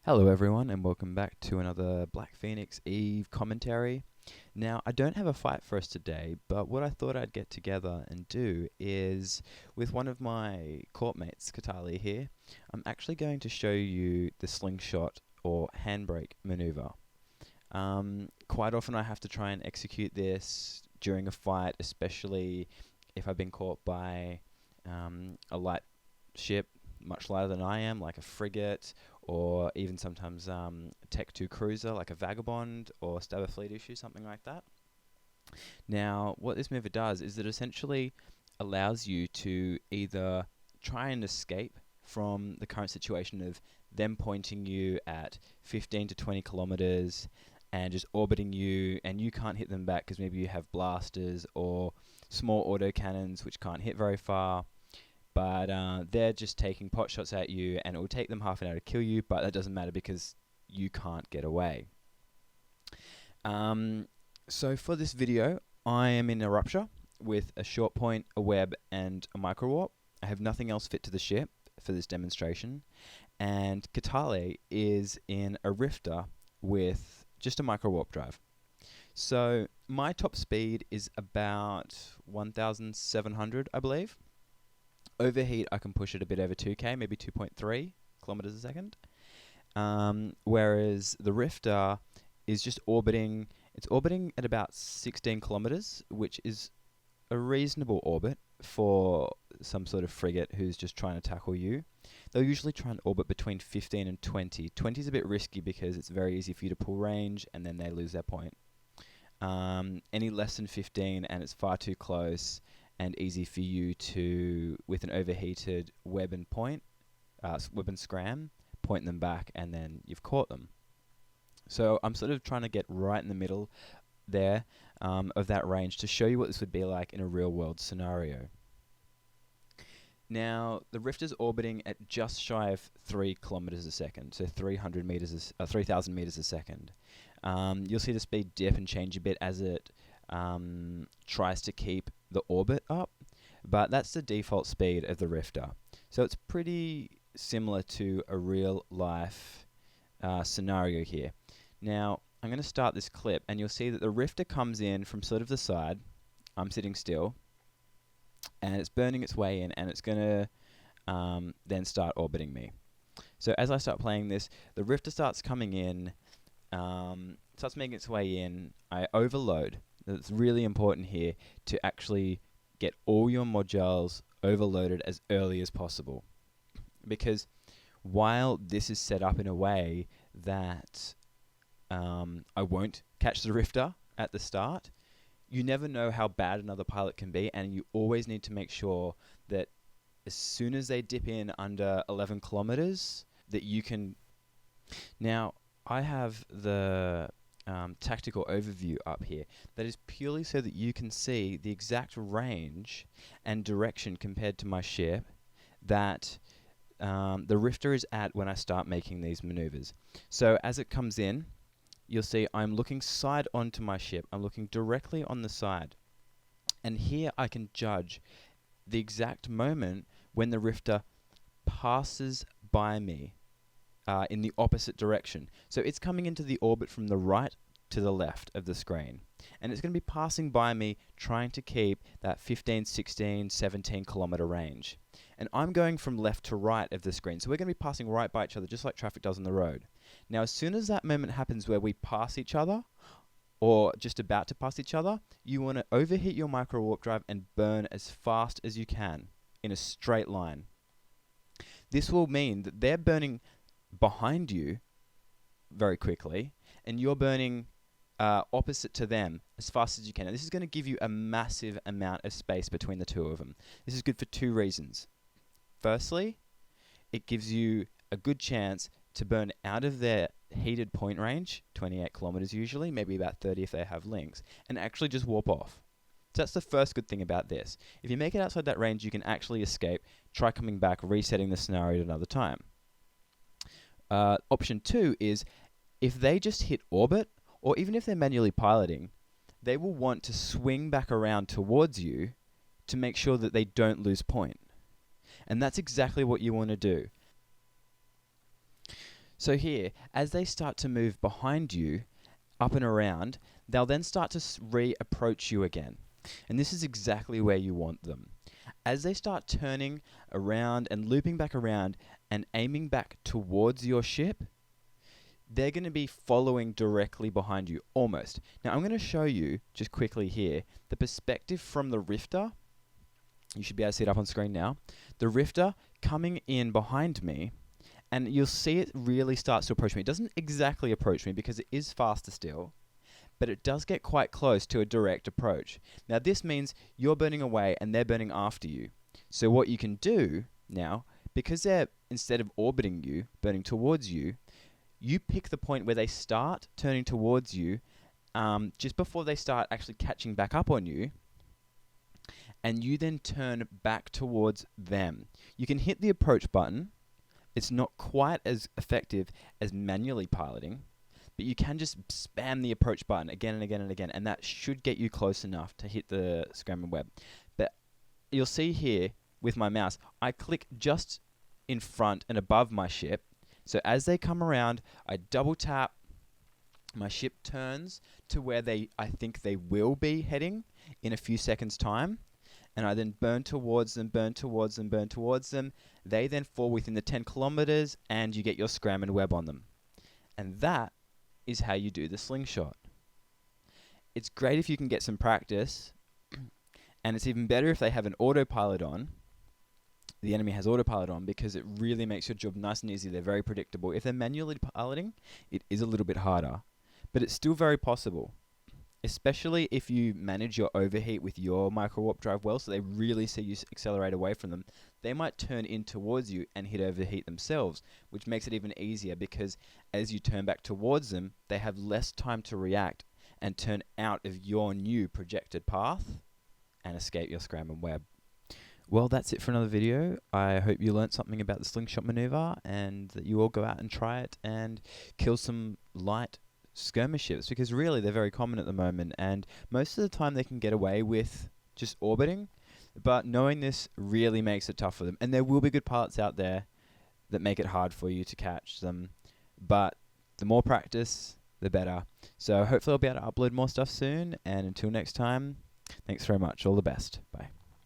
Hello everyone and welcome back to another Black Phoenix Eve commentary. Now, I don't have a fight for us today, but what I thought I'd get together and do is, with one of my court mates, Katali here, I'm actually going to show you the slingshot or handbrake maneuver. Quite often I have to try and execute this during a fight, especially if I've been caught by a light ship, much lighter than I am, like a frigate, or even sometimes Tech 2 cruiser, like a Vagabond or Stabber Fleet issue, something like that. Now, what this maneuver does is it essentially allows you to either try and escape from the current situation of them pointing you at 15 to 20 kilometers and just orbiting you, and you can't hit them back because maybe you have blasters or small autocannons which can't hit very far, but they're just taking pot shots at you, and it will take them half an hour to kill you, but that doesn't matter because you can't get away. So for this video, I am in a rupture with a short point, a web, and a micro warp. I have nothing else fit to the ship for this demonstration, and Katale is in a rifter with just a micro warp drive. So my top speed is about 1,700, I believe. Overheat, I can push it a bit over 2k, maybe 2.3 kilometers a second. Whereas the Rifter is just orbiting. It's orbiting at about 16 kilometers, which is a reasonable orbit for some sort of frigate who's just trying to tackle you. They'll usually try and orbit between 15 and 20. 20 is a bit risky because it's very easy for you to pull range and then they lose their point. Any less than 15 and it's far too close and easy for you to, with an overheated web and scram, point them back, and then you've caught them. So I'm sort of trying to get right in the middle there of that range to show you what this would be like in a real world scenario. Now, the Rifter's orbiting at just shy of 3 kilometers a second, so 3,000 meters a second. You'll see the speed dip and change a bit as it tries to keep the orbit up, but that's the default speed of the Rifter. So it's pretty similar to a real life scenario here. Now, I'm going to start this clip, and you'll see that the Rifter comes in from sort of the side. I'm sitting still, and it's burning its way in, and it's going to then start orbiting me. So as I start playing this, the Rifter starts coming in, starts making its way in. I overload. It's really important here to actually get all your modules overloaded as early as possible, because while this is set up in a way that I won't catch the Rifter at the start, you never know how bad another pilot can be, and you always need to make sure that as soon as they dip in under 11 kilometers, that you can... Now, I have the tactical overview up here. That is purely so that you can see the exact range and direction compared to my ship that the Rifter is at when I start making these maneuvers. So as it comes in, you'll see I'm looking side onto my ship. I'm looking directly on the side. And here I can judge the exact moment when the Rifter passes by me in the opposite direction. So it's coming into the orbit from the right to the left of the screen. And it's going to be passing by me, trying to keep that 15, 16, 17 kilometer range. And I'm going from left to right of the screen. So we're going to be passing right by each other, just like traffic does on the road. Now, as soon as that moment happens where we pass each other, or just about to pass each other, you want to overheat your micro warp drive and burn as fast as you can in a straight line. This will mean that they're burning behind you very quickly, and you're burning opposite to them as fast as you can. And this is going to give you a massive amount of space between the two of them. This is good for two reasons. Firstly, it gives you a good chance to burn out of their heated point range, 28 kilometers usually, maybe about 30 if they have links, and actually just warp off. So that's the first good thing about this. If you make it outside that range, you can actually escape, try coming back, resetting the scenario at another time. Option 2 is if they just hit orbit, or even if they're manually piloting, they will want to swing back around towards you to make sure that they don't lose point. And that's exactly what you want to do. So here, as they start to move behind you, up and around, they'll then start to re-approach you again. And this is exactly where you want them. As they start turning around and looping back around and aiming back towards your ship, they're going to be following directly behind you, almost. Now, I'm going to show you, just quickly here, the perspective from the Rifter. You should be able to see it up on screen now. The Rifter coming in behind me, and you'll see it really starts to approach me. It doesn't exactly approach me because it is faster still, but it does get quite close to a direct approach. Now, this means you're burning away and they're burning after you. So what you can do now, because they're, instead of orbiting you, burning towards you, you pick the point where they start turning towards you, just before they start actually catching back up on you, and you then turn back towards them. You can hit the approach button. It's not quite as effective as manually piloting, but you can just spam the approach button again and again and again, and that should get you close enough to hit the scram and web. But you'll see here with my mouse, I click just in front and above my ship. So as they come around, I double tap, my ship turns to where I think they will be heading in a few seconds' time, and I then burn towards them, burn towards them, burn towards them. They then fall within the 10 kilometers, and you get your scram and web on them. And that is how you do the slingshot. It's great if you can get some practice, and it's even better if they have an autopilot on. The enemy has autopilot on, because it really makes your job nice and easy. They're very predictable. If they're manually piloting, it is a little bit harder, but it's still very possible, especially if you manage your overheat with your micro warp drive well, so they really see you accelerate away from them. They might turn in towards you and hit overheat themselves, which makes it even easier, because as you turn back towards them, they have less time to react and turn out of your new projected path and escape your scram and web. Well, that's it for another video. I hope you learnt something about the slingshot maneuver, and that you all go out and try it and kill some light skirmish ships, because really they're very common at the moment, and most of the time they can get away with just orbiting, but knowing this really makes it tough for them. And there will be good pilots out there that make it hard for you to catch them, but the more practice, the better. So hopefully I'll be able to upload more stuff soon, and until next time, thanks very much. All the best. Bye.